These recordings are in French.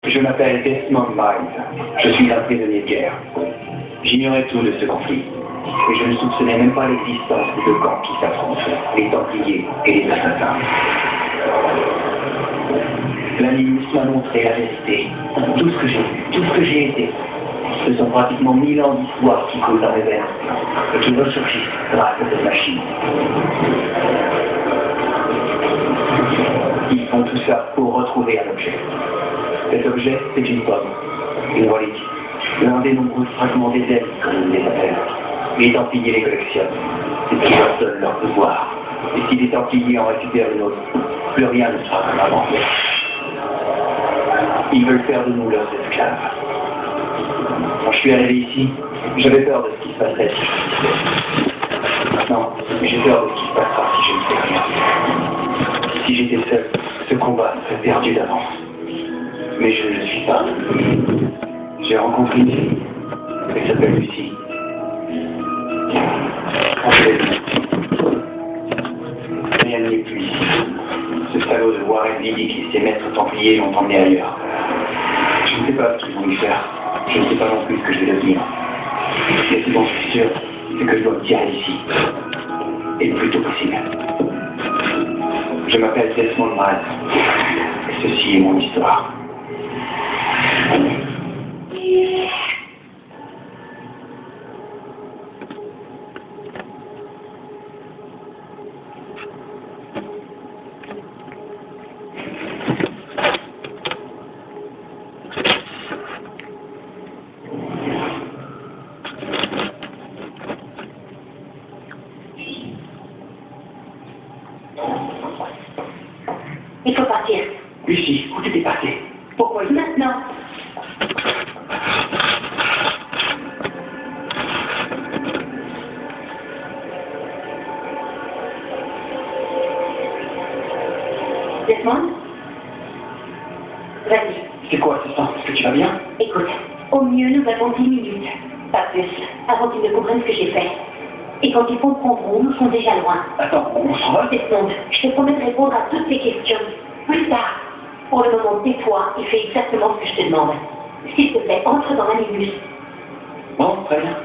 Je m'appelle Desmond Miles. Je suis un prisonnier de guerre. J'ignorais tout de ce conflit. Et je ne soupçonnais même pas l'existence des deux camps qui s'affrontent, les Templiers et les Assassins. L'Animus m'a montré la vérité. Tout ce que j'ai vu, tout ce que j'ai été. Ce sont pratiquement 1000 ans d'histoire qui coulent dans mes veines et qui ressurgissent grâce à cette machine. Ils font tout ça pour retrouver un objet. Cet objet, c'est une pomme, une relique, l'un des nombreux fragments des ailes, comme on les appelle. Les Templiers les collectionnent. C'est ce qui leur donne leur pouvoir. Et si les Templiers en récupèrent une autre, plus rien ne sera comme avant. Ils veulent faire de nous leurs esclaves. Quand je suis arrivé ici, j'avais peur de ce qui se passerait si je ne Maintenant, j'ai peur de ce qui se passera si je ne fais rien. Si j'étais seul, ce combat serait perdu d'avance. Mais je ne le suis pas. J'ai rencontré une fille. Elle s'appelle Lucie. En fait, rien n'est plus ici. Ce salaud de Warren Vidic et ses maîtres templiers l'ont emmené ailleurs. Je ne sais pas ce qu'ils vont lui faire. Je ne sais pas non plus ce que je vais devenir. Mais ce dont je suis sûr, c'est que je dois me tirer d'ici. Et le plus tôt possible. Je m'appelle Desmond Miles. Et ceci est mon histoire. Il faut partir. Lucie, où tu t'es passée? Pourquoi maintenant? Desmond? Vas-y. C'est quoi ce sang? Est-ce que tu vas bien? Écoute, au mieux nous avons 10 minutes, pas plus, avant qu'ils ne comprennent ce que j'ai fait. Et quand ils comprendront, nous serons déjà loin. Attends, on s'en va? Desmond, je te promets de répondre à toutes tes questions. Plus tard. Pour le moment, tais-toi et fais exactement ce que je te demande. S'il te plaît, entre dans l'Animus. Bon, très bien.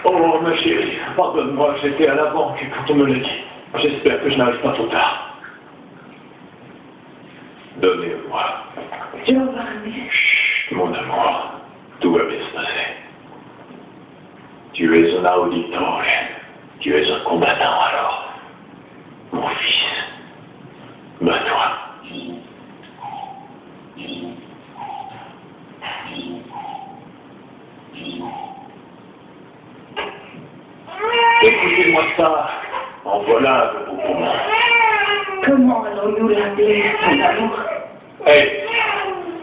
Oh, ma chérie, pardonne-moi, j'étais à la banque quand on me l'a dit. J'espère que je n'arrive pas trop tard. Donnez-moi. Giovanni. Chut, mon amour, tout va bien se passer. Tu es un auditore. Tu es un combattant alors. Mon fils, bats-toi. Écoutez-moi ça, en voilà le beau poumon. Comment allons-nous l'appeler, mon amour?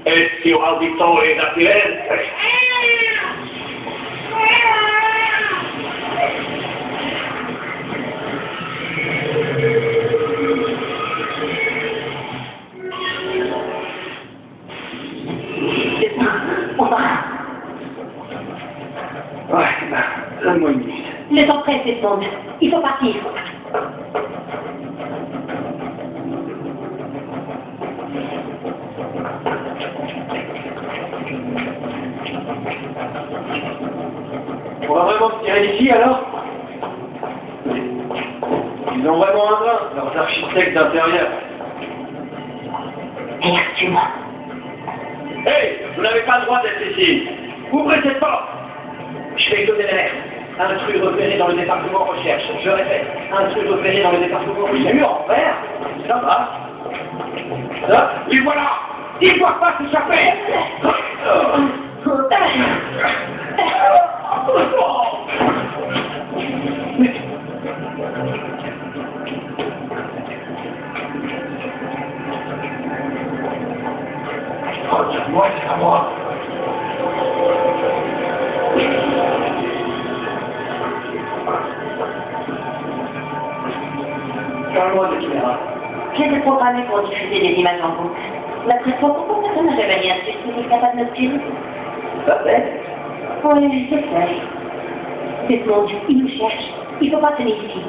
Est-ce auditore da Firenze? On va. Ouais, donne-moi une minute. Le temps presse, Desmond. Il faut partir. On va vraiment se tirer d'ici alors? Ils ont vraiment un brin, leurs architectes. Architecte d'intérieur. Regarde, suis-moi. Hey, vous n'avez pas le droit d'être ici. Ouvrez cette porte. Je vais donner l'alerte. Intrus repéré dans le département recherche. Je répète, intrus repéré dans le département recherche. Mur en verre. Ça va. Ça, les voilà. Ils ne doivent pas s'échapper. Regarde-moi, c'est à moi. Parle-moi de caméra. J'ai été programmé pour diffuser des images en boucle. D'après toi, pourquoi personne n'a jamais dit un truc qui est capable de me tuer? Ça fait? Oui, je sais. Desmond, il nous cherche. Il ne faut pas tenir ici.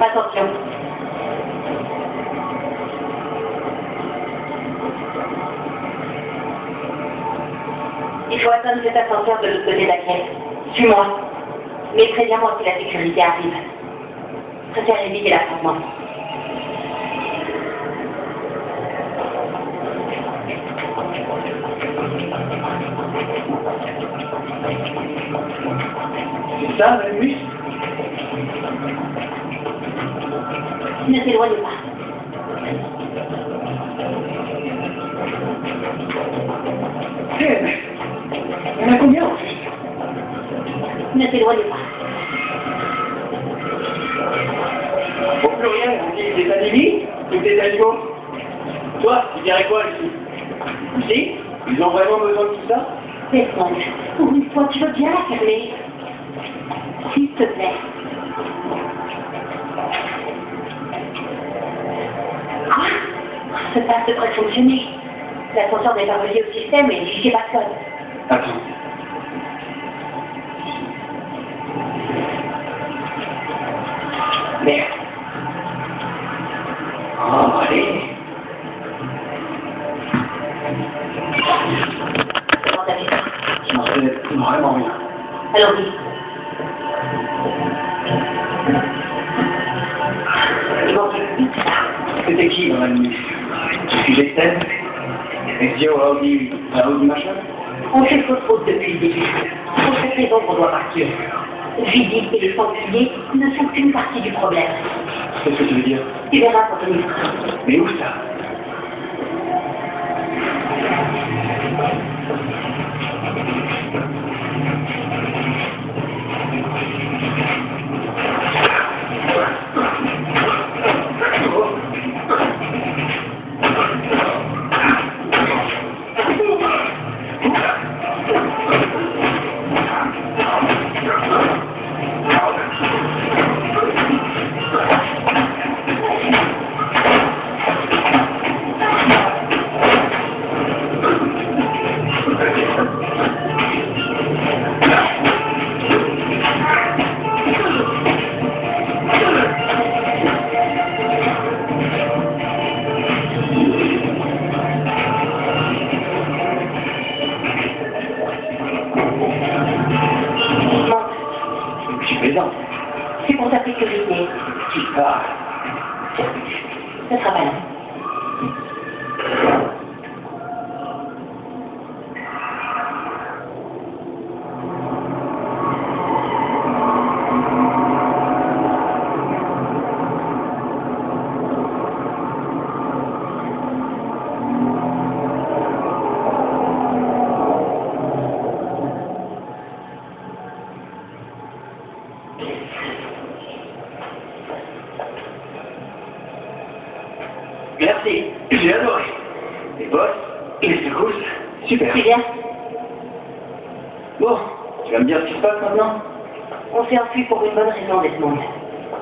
Attention. Il faut attendre cet ascenseur de l'autre côté de la pièce. Suis-moi. Mais préviens-moi si la sécurité arrive. Je préfère éviter l'affrontement. C'est ça, le bus? Ne t'éloigne pas. On a combien en juste? Ne t'éloigne pas. Au pluriel, on dit des animaux ou des animaux? Toi, tu dirais quoi ici? Si? Ils ont vraiment besoin de tout ça? Desmond, pour une fois, tu veux bien la fermer? S'il te plaît. Quoi? Ce passe devrait fonctionner. L'ascenseur n'est pas relié au système et j'y sais pas seul. Attends. Merde. Oh, allez. Comment t'as fait ça? Je m'en sais vraiment rien. Allons-y. Il manque une ça. C'était qui dans la nuit? Tu j'externe? Ezio, Audi machin? On fait fausse route depuis le début. Pour cette raison qu'on doit partir. Vidi et les Templiers ne sont qu'une partie du problème. Qu'est-ce que tu veux dire? Tu verras quand on y sera. Mais où ça? C'est pour ta sécurité. Qui parle? Ce sera pas long. Merci, j'ai adoré. Les bosses, les secousses, super. C'est bien. Bon, tu vas me dire ce qui se passe maintenant? On s'est enfui pour une bonne raison, Desmond.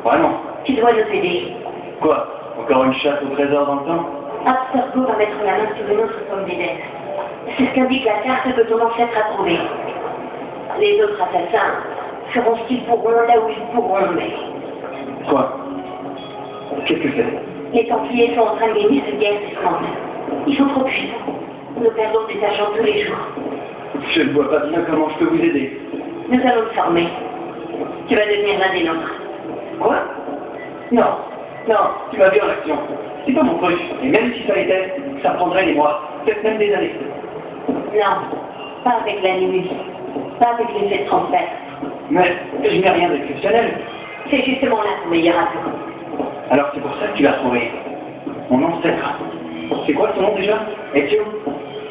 Vraiment? Tu dois nous aider. Quoi? Encore une chasse au trésor dans le temps? Abstergo va mettre la main sur une autre somme d'Éden. C'est ce qu'indique la carte que ton ancêtre a trouvée. Les autres assassins feront ce qu'ils pourront là où ils pourront, mais... Quoi? Qu'est-ce que c'est? Les Templiers sont en train de gagner cette guerre, Desmond. Ils sont trop puissants. Nous perdons des agents tous les jours. Je ne vois pas bien comment je peux vous aider. Nous allons te former. Tu vas devenir l'un des nôtres. Quoi? Non, non, tu m'as vu en action. C'est pas mon truc. Et même si ça l'était, ça prendrait des mois, peut-être même des années. Non, pas avec l'animus. Pas avec l'effet de transfert. Mais je n'ai rien d'exceptionnel. C'est justement là ton meilleur atout. Alors c'est pour ça que tu l'as trouvé. Mon ancêtre. C'est quoi son nom déjà? Ezio?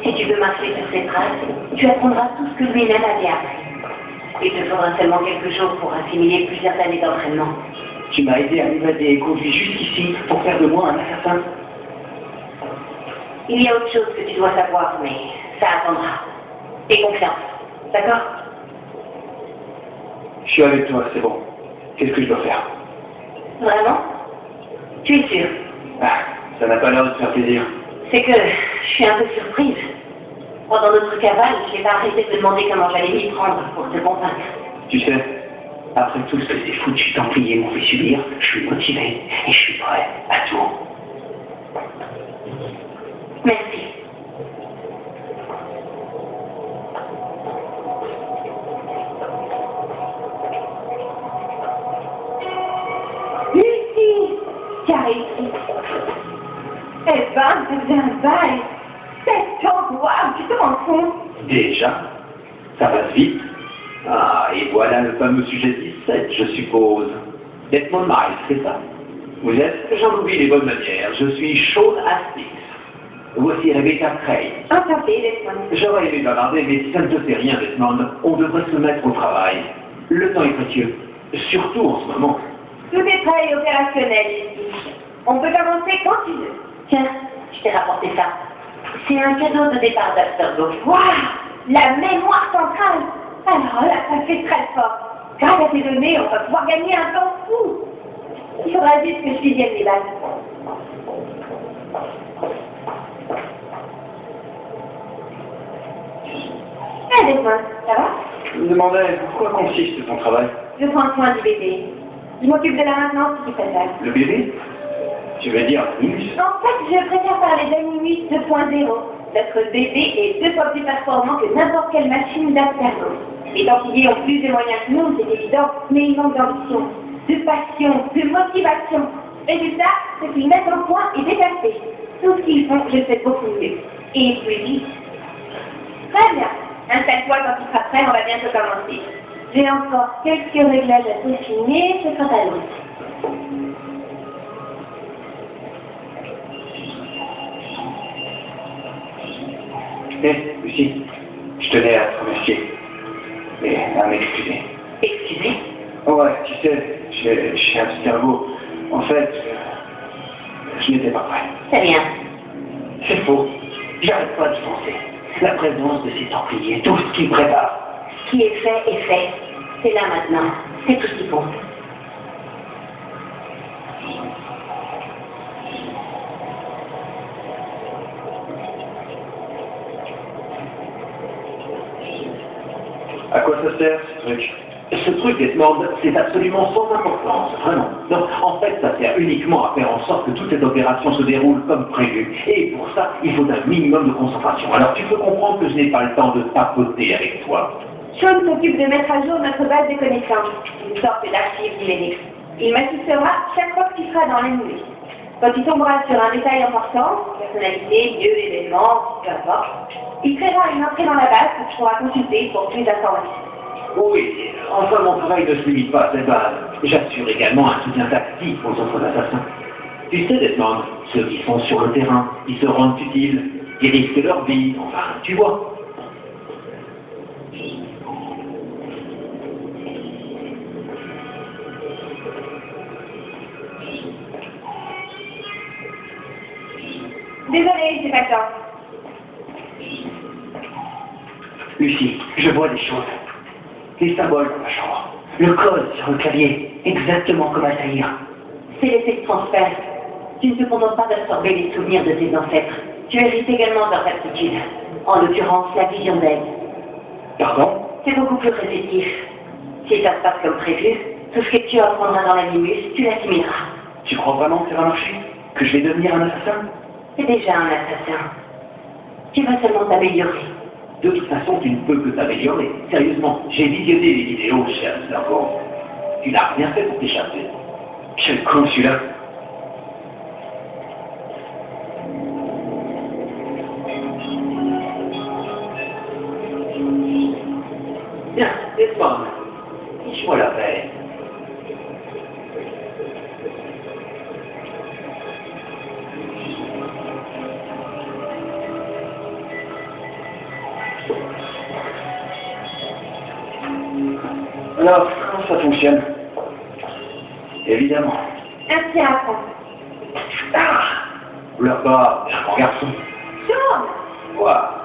Si tu veux marcher sur ses traces, tu apprendras tout ce que lui-même avait appris. Il te faudra seulement quelques jours pour assimiler plusieurs années d'entraînement. Tu m'as aidé à m'évader et conduit jusqu'ici pour faire de moi un assassin. Il y a autre chose que tu dois savoir, mais ça attendra. Et confiance, d'accord? Je suis avec toi, c'est bon. Qu'est-ce que je dois faire? Vraiment? Tu es sûr? Ah, ça n'a pas l'air de te faire plaisir. C'est que je suis un peu surprise. Pendant notre cavale, je n'ai pas arrêté de me demander comment j'allais m'y prendre pour te convaincre. Tu sais, après tout ce que ces foutus templiers m'ont fait subir, je suis motivé et je suis prêt à tout. Merci. Lucie, tu as réussi. Eh ben, c'est un bail. C'est angoissant, tu te rends compte? Déjà? Ça passe vite. Ah, et voilà le fameux sujet 17, je suppose. Desmond Miles, c'est ça? Vous êtes? J'en oublie les bonnes manières. Je suis Sean Hastings. Voici Rebecca Craig. Enchantée, Desmond. J'aurais aimé bavarder, mais si ça ne te fait rien, Desmond, on devrait se mettre au travail. Le temps est précieux. Surtout en ce moment. Tout est prêt et opérationnel ici. On peut commencer quand tu veux. Tiens, je t'ai rapporté ça. C'est un cadeau de départ d'Abstergo. Waouh! La mémoire centrale. Alors là, ça fait très fort. Grâce à ces données, on va pouvoir gagner un temps fou. Il faudra juste que je vienne les balles. Ah, Desmond, ça va? Je me demandais pourquoi consiste ton travail. Je prends soin du bébé. Je m'occupe de la maintenance si tu préfères. Le bébé? Tu veux dire Minus? En fait, je préfère parler d'Animus 2.0. Notre bébé est 2 fois plus performant que n'importe quelle machine d'Abstergo. Les Templiers ont plus de moyens que nous, c'est évident, mais ils manquent d'ambition, de passion, de motivation. Résultat, ce qu'ils mettent au point est dépassé. Tout ce qu'ils font, je le fais beaucoup mieux. Et plus vite. Très bien. Installe-toi quand tu seras prêt, on va bientôt commencer. J'ai encore quelques réglages à peaufiner, ce sera pas long. Hé, Lucie, je tenais à te remercier. Et à m'excuser. Excusez? Oh ouais, tu sais, j'ai un petit cerveau. En fait, je n'étais pas prêt. C'est rien. C'est faux. J'arrête pas de penser. La présence de ces Templiers, tout ce qu'ils préparent. Ce qui est fait est fait. C'est là maintenant. C'est tout ce qui compte. À quoi ça sert, ce truc? Ce truc, Desmond, c'est absolument sans importance, vraiment. Donc, en fait, ça sert uniquement à faire en sorte que toute cette opération se déroule comme prévu. Et pour ça, il faut un minimum de concentration. Alors, tu peux comprendre que je n'ai pas le temps de papoter avec toi. Sean s'occupe de mettre à jour notre base de connaissances, une sorte d'archive numérique. Il m'assistera chaque fois que tu seras dans l'ennemi. Quand il tombera sur un détail important, personnalité, lieu, événement, peu importe, il créera une entrée dans la base que tu pourras consulter pour plus d'informations. Oui, enfin, mon travail ne se limite pas à cette base. J'assure également un soutien tactique aux autres assassins. Tu sais, Desmond, ceux qui sont sur le terrain, qui se rendent utiles, qui risquent leur vie, enfin, tu vois. Désolée, j'ai pas le temps. Lucie, je vois des choses. Les symboles dans la chambre. Le code sur le clavier. Exactement comme Altaïr. C'est l'effet de transfert. Tu ne te contentes pas d'absorber les souvenirs de tes ancêtres. Tu hérites également leurs aptitudes. En l'occurrence, la vision d'aide. Pardon? C'est beaucoup plus réceptif. Si ça se passe comme prévu, tout ce que tu apprendras dans l'animus, tu l'assimileras. Tu crois vraiment que ça va marcher? Que je vais devenir un assassin? C'est déjà un assassin. Tu vas seulement t'améliorer. De toute façon, tu ne peux que t'améliorer. Sérieusement, j'ai visionné les vidéos, cher cerveau. Tu n'as rien fait pour t'échapper. Quel con celui-là. Bien, Desmond, fiche-moi la paix. Alors, comment ça fonctionne? Évidemment. Un petit apprend. Ah! Pleure pas, t'es un grand garçon. Sean! Quoi?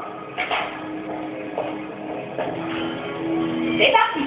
C'est parti!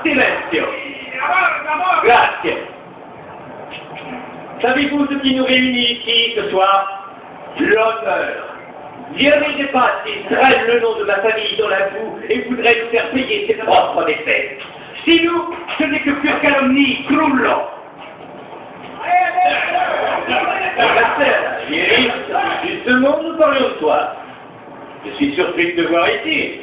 Silenzio. Grazie. Savez-vous ce qui nous réunit ici ce soir? L'honneur. Dirigez pas qui traîne le nom de ma famille dans la boue et voudrait nous faire payer ses propres défaites. Si nous, ce n'est que pure calomnie, crullo. Justement, nous parlions de toi. Je suis surpris de te voir ici.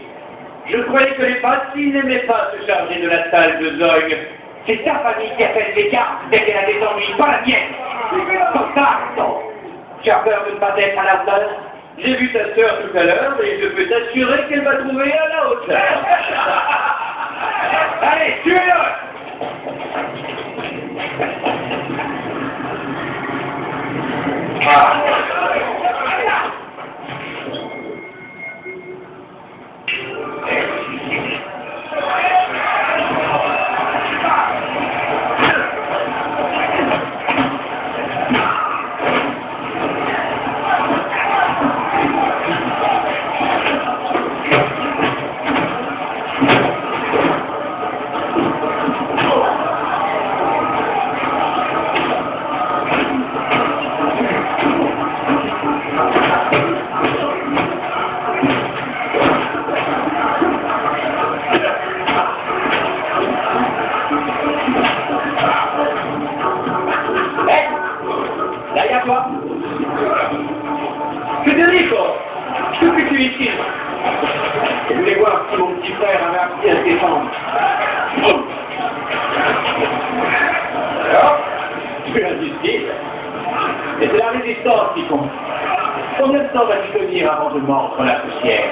Je croyais que les Bastille n'aimaient pas se charger de la salle de Zogne. C'est ta famille qui a fait les cartes dès qu'elle a des ennuis, pas la mienne. Contact. Tu as peur de ne pas être à la hauteur? J'ai vu ta sœur tout à l'heure et je peux t'assurer qu'elle va trouver à la hauteur. Allez, tuez-le! Ah. Federico, que fais-tu ici? Je voulais voir si mon petit frère avait appris à se défendre. Alors, c'est la justice. Et c'est la résistance qui compte. Combien de temps vas-tu tenir avant de mordre la poussière?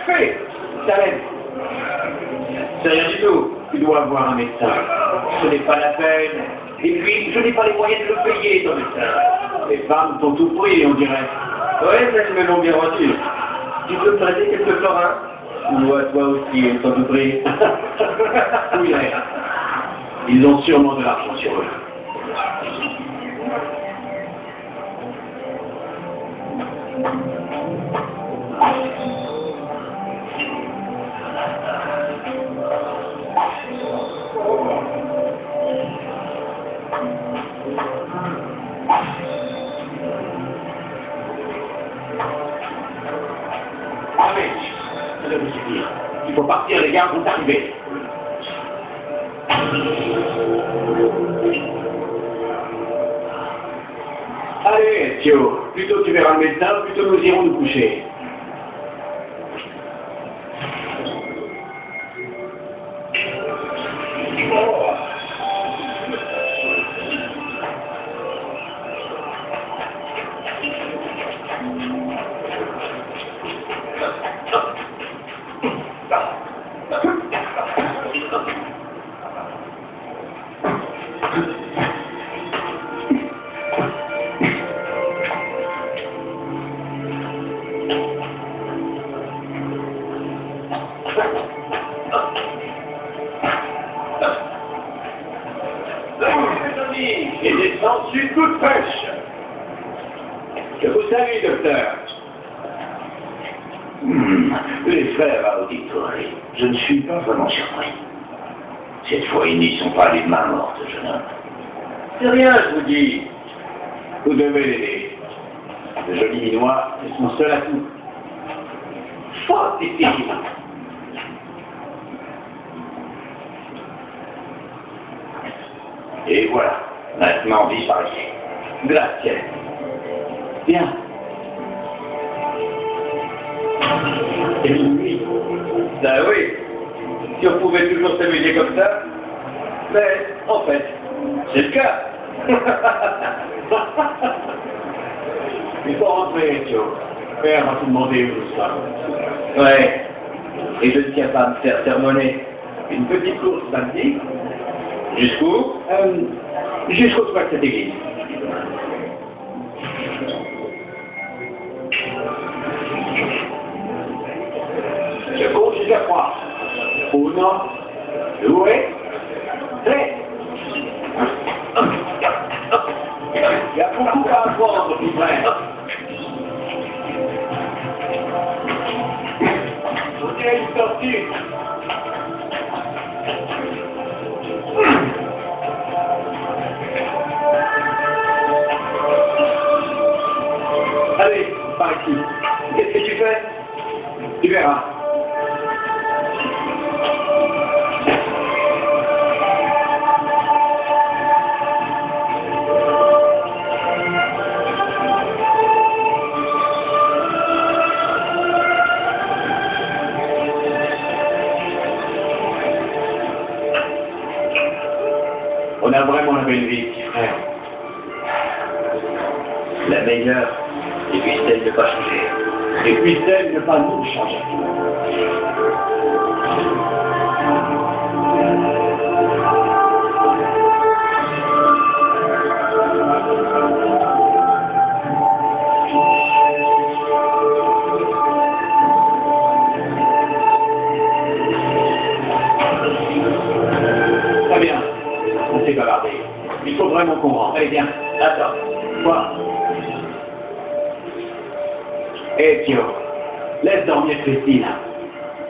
fait, Salem. C'est rien du tout. Tu dois avoir un médecin. Ce n'est pas la peine. Et puis, je n'ai pas les moyens de le payer, ton médecin. Les femmes t'ont tout pris, on dirait. Ouais, mais ils me l'ont bien reçu. Tu peux me prêter quelques florins? Ou à toi aussi, ils t'ont tout pris. Oui, ils ont sûrement de l'argent sur eux. Allez, ça devrait suffire. Il faut partir, les gars, vont arriver. Allez, Thio, plutôt tu verras le médecin, plutôt nous irons nous coucher. Et des sangsues toutes fraîches. Je vous salue, docteur. Les frères Auditory, je ne suis pas vraiment surpris. Cette fois, ils n'y sont pas les mains mortes, jeune homme. C'est rien, je vous dis. Vous devez l'aider. Le joli Minois est son seul atout. Fortissime. Et voilà, maintenant disparaissez. Grazie. Bien. Et lui. Ben oui. Si on pouvait toujours s'amuser comme ça. Mais, en fait, c'est le cas. Il faut rentrer, Thio. Père va te demander où nous sommes. Ouais. Et je ne tiens pas à me faire sermonner. Une petite course samedi. Jusqu'où? Jusqu'au toit de cette église. Je compte jusqu'à 3. 1, 2, 3. Il y a beaucoup à apprendre, petit frère. On dirait une tortue. Allez, par ici. Qu'est-ce que tu fais? Tu verras. On a vraiment la belle vie, petit frère. La meilleure. Et puis celle de ne pas changer. Et puis celle de ne pas nous changer. Très bien. On s'est bavardé. Il faut vraiment qu'on rentre. Allez, viens. Attends. Quoi? Eh, Thio, laisse dormir Christine.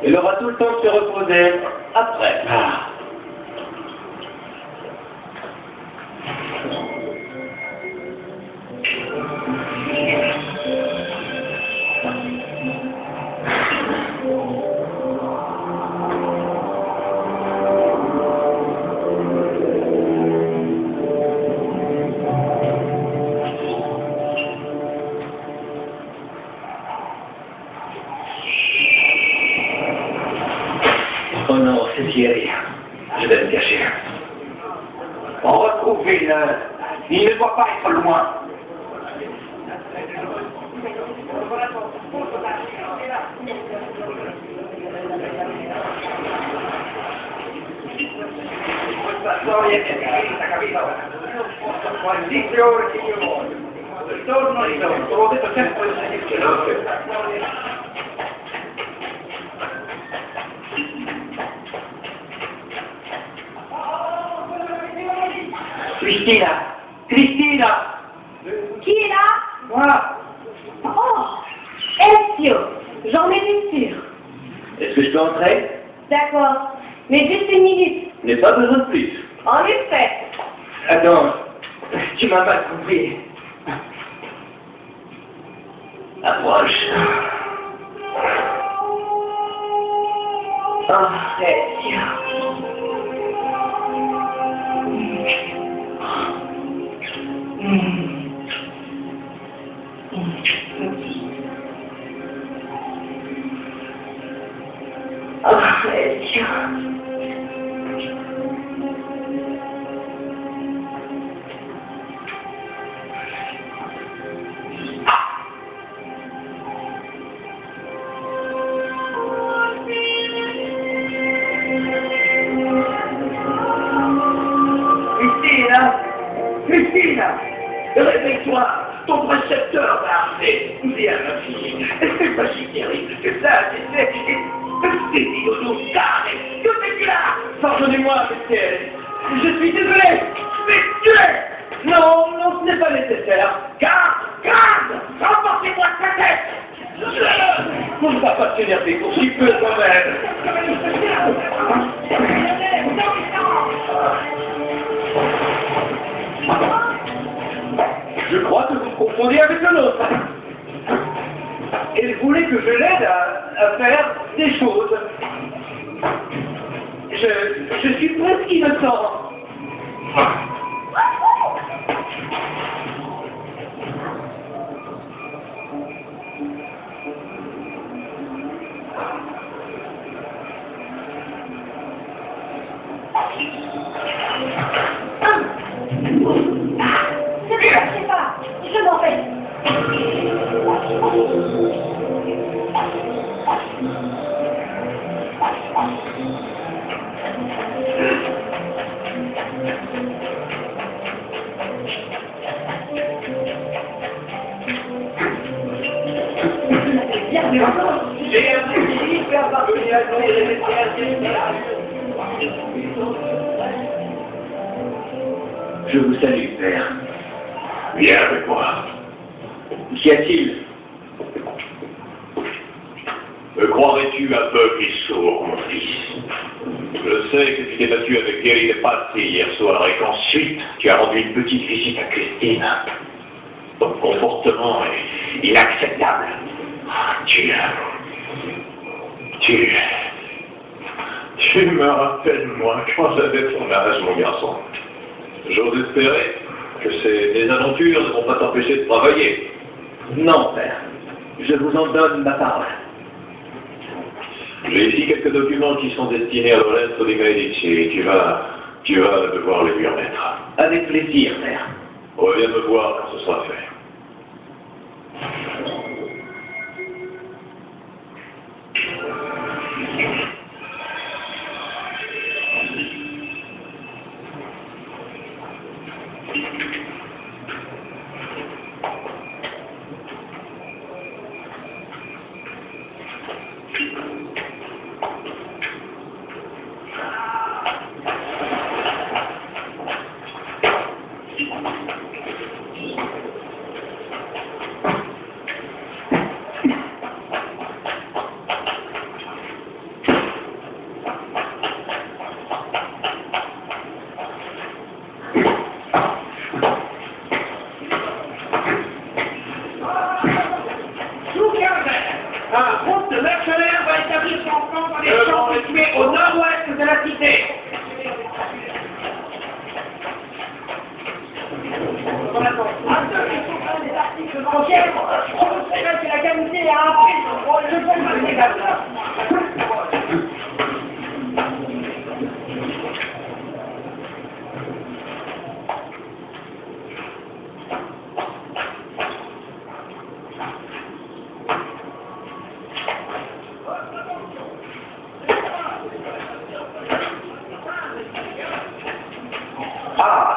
Elle aura tout le temps de se reposer après. Ah. Oh non, c'est Thierry. Je vais me cacher. On retrouve Villeneuve. Il ne doit pas être loin. Niente, capito? Maledizione che io voglio. Ritorno, te l'ho detto sempre Cristina! Cristina! Qui est là? Moi! Oh, Ezio, j'en étais sûre. Est-ce que je peux entrer? D'accord, mais juste une minute. Je n'ai pas besoin de plus. En effet. Attends, tu m'as mal compris. Approche. Ah, Ezio. Ah, Ezio. Cristina! Cristina! Réveille-toi! Ton précepteur va arriver! Viens, ma fille! C'est pas si terrible que ça, c'est Doudou! Carré! Tout est là! Pardonnez-moi, monsieur! Je suis désolé! Mais tu Non, non, ce n'est pas nécessaire! Garde! Remportez-moi sa tête! On ne va pas tenir des cours si peu quand même! Je crois que vous confondez avec un autre. Elle voulait que je l'aide à faire des choses. Je suis presque innocent. Je m'en vais. J'ai un petit hyper parvenu à Je vous salue, père. Viens avec moi. Qu'y a-t-il? Me croirais-tu aveugle et sourd, mon fils? Je sais que tu t'es battu avec Gary de Pazzi hier soir et qu'ensuite tu as rendu une petite visite à Christine. Ton comportement est inacceptable. Tu me rappelles, moi, quand j'avais ton âge, mon garçon. J'ose espérer que ces mésaventures ne vont pas t'empêcher de travailler. Non, père. Je vous en donne ma parole. J'ai ici quelques documents qui sont destinés à Lorenzo di Medici. Tu vas devoir les lui remettre. Avec plaisir, père. Reviens me voir quand ce sera fait. Route de mercenaires va établir son camp dans les champs situés au nord-ouest de la cité. À ceux qui sont des articles bancaires, je vous dirais que la qualité a un prix, je peux me dire ça.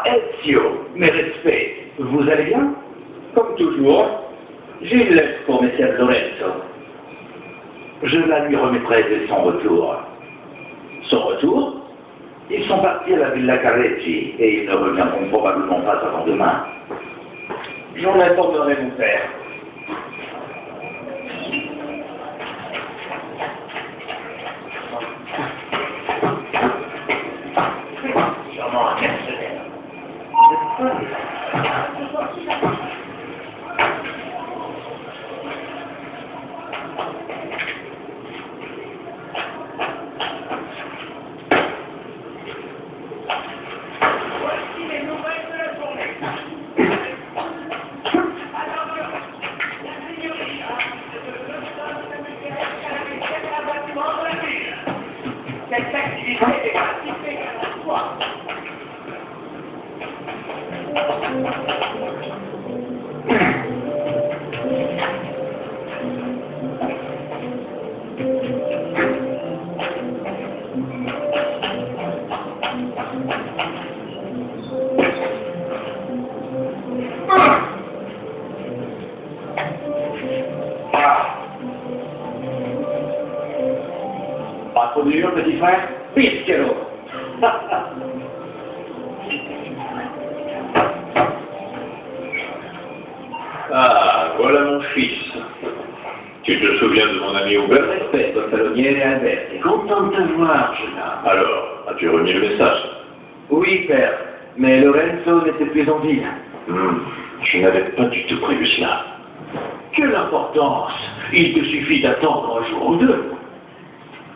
Ezio, mes respects, vous allez bien? Comme toujours, j'ai une lettre pour Messer Lorenzo. Je la lui remettrai dès son retour. Son retour? Ils sont partis à la Villa Careggi et ils ne reviendront probablement pas avant demain. J'en informerai mon père. Sûrement un mercenaire. Pas trop dur, petit frère? Pischero! Ah, voilà mon fils. Tu te souviens de mon ami Hubert? Respect, Gonfaloniere Alberti. Content de te voir, jeune homme. Alors, as-tu remis le message? Oui, père, mais Lorenzo n'était plus en ville. Je n'avais pas du tout prévu cela. Quelle importance! Il te suffit d'attendre un jour ou deux.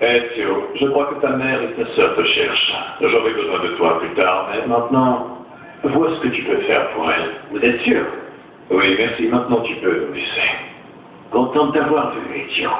Ezio, je crois que ta mère et ta sœur te cherchent. J'aurai besoin de toi plus tard, mais Maintenant, vois ce que tu peux faire pour elle. vous êtes sûr? Oui, merci. Maintenant, tu peux nous laisser. Content de t'avoir vu, Ezio.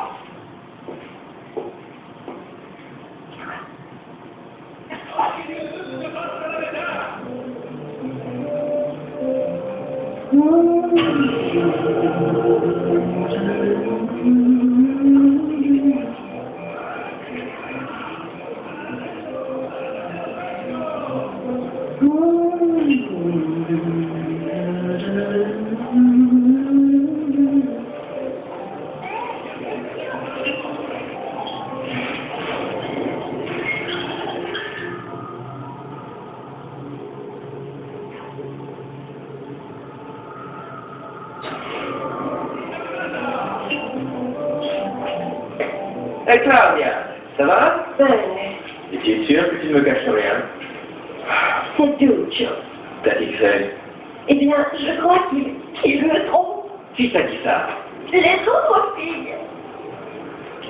Hey Claudia, ça va? Et tu es sûr que tu ne me caches rien? C'est Duccio. Qu'a-t-il fait? Eh bien, je crois qu'il me trompe. Qui t'a dit ça? Les autres filles.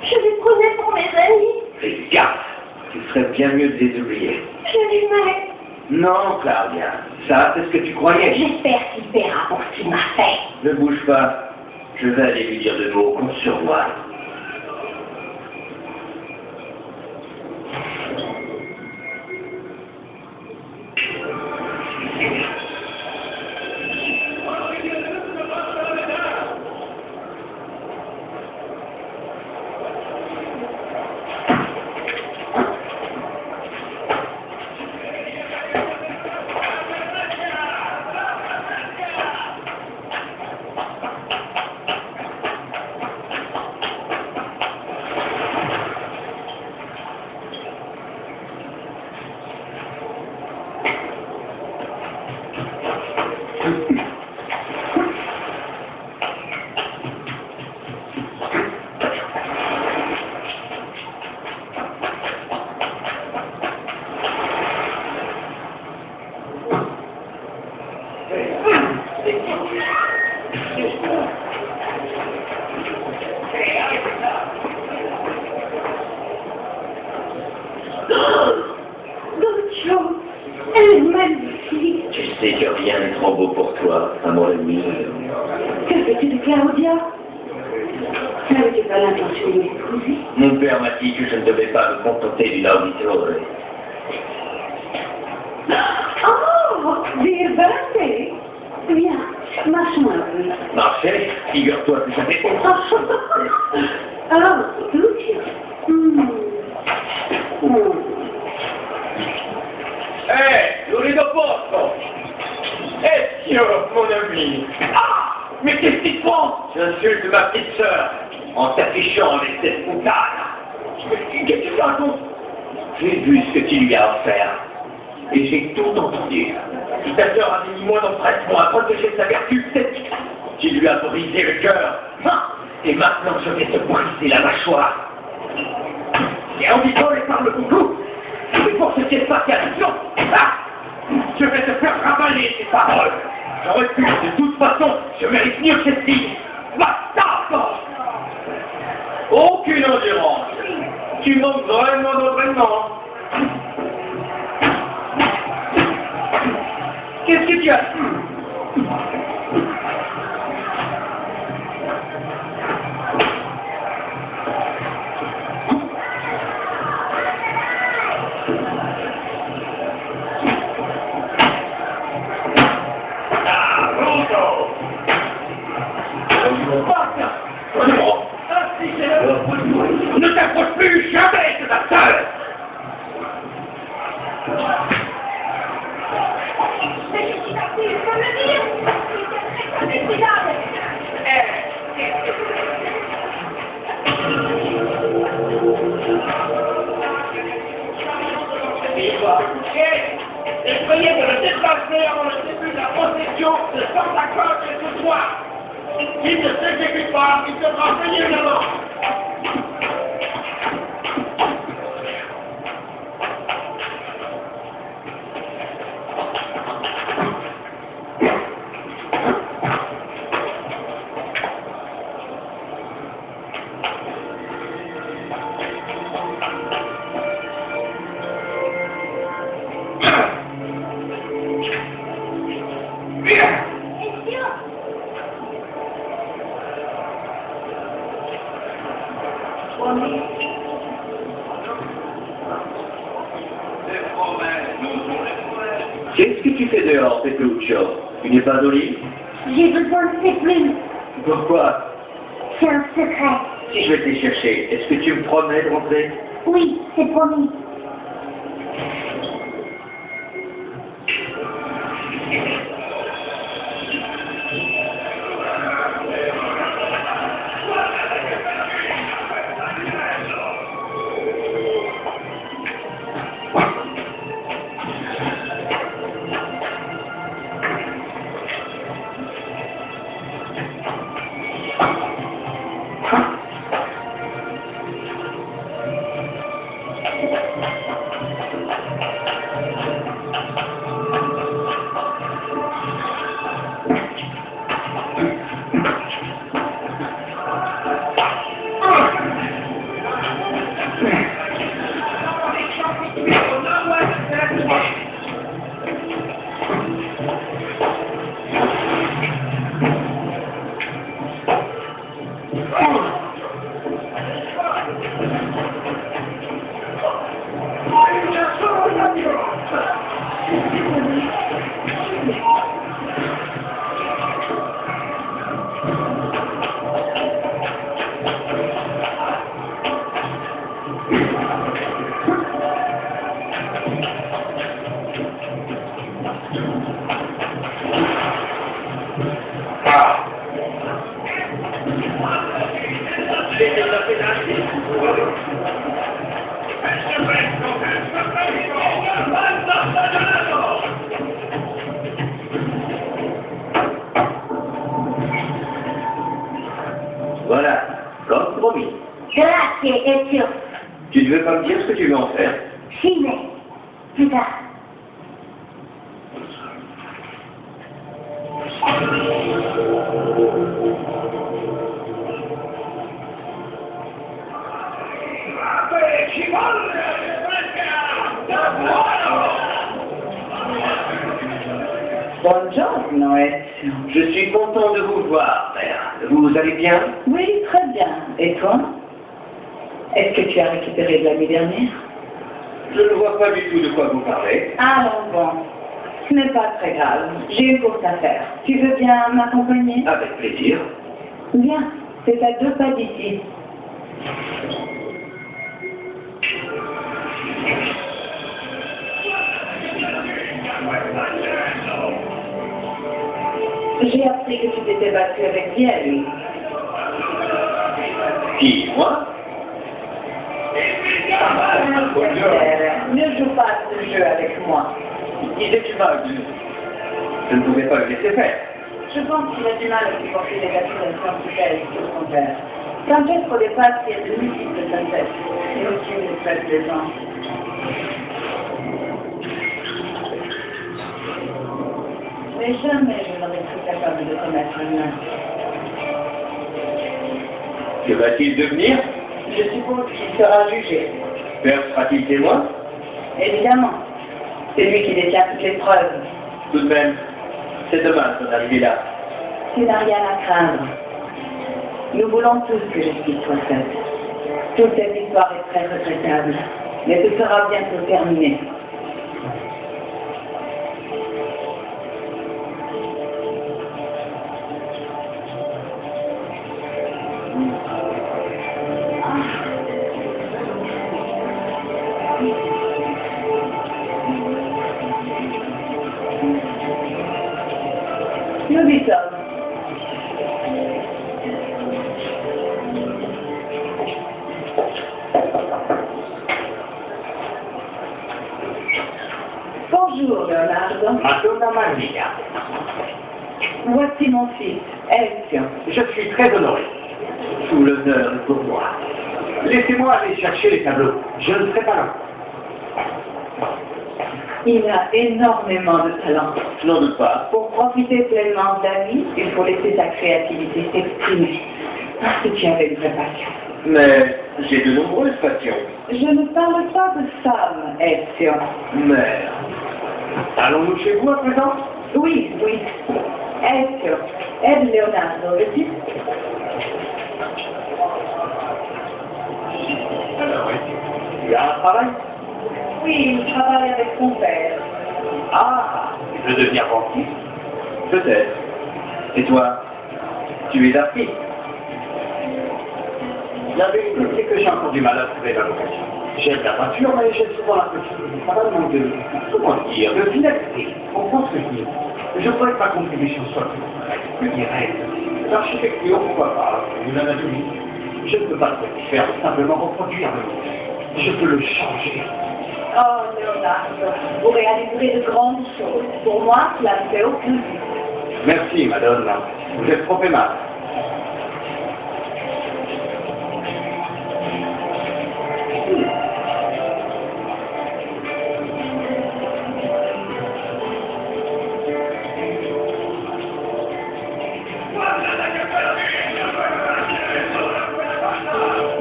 Je les prenais pour mes amis. Fais gaffe! Tu ferais bien mieux de les oublier. Je les mets. Non, Claudia, ça, c'est ce que tu croyais. J'espère qu'il paiera pour ce qu'il m'a fait. Ne bouge pas. Je vais aller lui dire de mots, compte sur moi. Duccio, elle est magnifique. Tu sais que rien n'est trop beau pour toi, amour mio. Que fais-tu de Claudia? N'avais-tu pas l'intention de l'épouser? Mon père m'a dit que je ne devais pas me contenter d'une auditore. Oh, Birbante. Viens, marchons un peu. Marcel, figure-toi que j'avais Ah, Duccio. L'unico posto! insultes ma petite sœur en t'affichant avec cette foutade. Qu'est-ce que tu racontes? J'ai vu ce que tu lui as offert. Et j'ai tout entendu. Ta sœur a mis moins d'empressement à protéger sa vertu. Tu lui as brisé le cœur. Et maintenant, je vais te briser la mâchoire. Et Ambitol parle beaucoup. C'est pour ce qui est passé à l'action. Je vais te faire ravaler ces paroles. J'aurais pu, de toute façon, je mérite mieux que celle-ci. Bastarde! Aucune endurance. Tu manques vraiment d'entraînement. Qu'est-ce que tu as? Ne t'approche plus jamais de ta sœur! Mais je suis partie, il faut le dire! C'est indécidable! Essayez de le déplacer avant le début de la procession de Spartacus et ce soir. S'il ne s'exécute pas, il devra payer une amende. Qu'est-ce que tu fais dehors, Petruccio? Tu n'es pas au lit? J'ai besoin de ces plumes. Pourquoi? C'est un secret. Si je vais te les chercher, est-ce que tu me promets de rentrer? Oui, c'est promis. Voilà, comme promis. Grazie, Ezio. Tu ne veux pas me dire ce que tu veux en faire? Si, mais plus tard. Buongiorno, Ezio. Je suis content de vous voir, père. Vous allez bien? Oui, très bien. Et toi? Est-ce que tu as récupéré de la nuit dernière? Je ne vois pas du tout de quoi vous parlez. Allons bon. Ce n'est pas très grave. J'ai une course à faire. Tu veux bien m'accompagner? Avec plaisir. Bien. C'est à 2 pas d'ici. J'ai appris que tu t'étais battu avec Vielle. Qui, moi? Ne joue pas à ce jeu avec moi. Il est aveugle. Je ne pouvais pas le laisser faire. Je pense qu'il a du mal à supporter les accusations qui pèsent sur son père. Francesco De Pazzi a de multiples facettes, et aussi une espèce de gens. Mais jamais je n'aurais cru capable de commettre un acte. Que va-t-il devenir? Je suppose qu'il sera jugé. Père sera-t-il témoin? Évidemment. C'est lui qui détient toutes les preuves. Tout de même, c'est dommage d'en arriver là. Tu n'as rien à craindre. Nous voulons tous que justice soit faite. Toute cette histoire est très regrettable, mais ce sera bientôt terminé. Nous y sommes. Bonjour, Leonardo. Madonna Maria. Voici mon fils, Ezio. Je suis très honoré. Tout l'honneur est pour moi. Laissez-moi aller chercher les tableaux. Je ne serai pas là. Il a énormément de talent. Je n'en doute pas. Pour profiter pleinement de la vie, il faut laisser sa créativité s'exprimer. Parce que tu avais une vraie passion. Mais j'ai de nombreuses passions. Je ne parle pas de femmes, Ezio. Mère. Allons-nous chez vous à présent? Oui, oui. Ezio, aide Leonardo, veux-tu? Alors, oui. Tu as un travail? Oui, il travaille avec son père. Ah, je veux devenir banquier? Peut-être. Et toi? Tu es artiste? La vérité, c'est que j'ai encore du mal à trouver ma vocation. J'aime la peinture, mais j'ai souvent l'impression que ça va demander de finalité. Comprends ce que je dis? Je crois que ma contribution soit plus directe. L'architecture, pourquoi pas? Ou l'anatomie. Je ne peux pas le faire, simplement reproduire le monde. Je peux le changer. Oh, Leonardo, vous réaliserez de grandes choses. Pour moi, cela ne fait aucun doute. Merci, madame. Vous êtes trop aimable.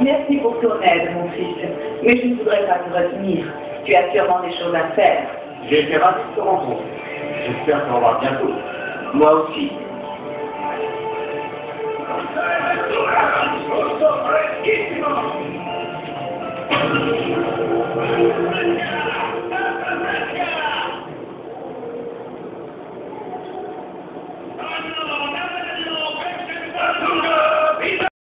Merci pour ton aide, mon fils. Mais je ne voudrais pas te retenir. Tu as sûrement des choses à faire. J'ai été ravi de te rencontrer. J'espère qu'on va bientôt. Moi aussi.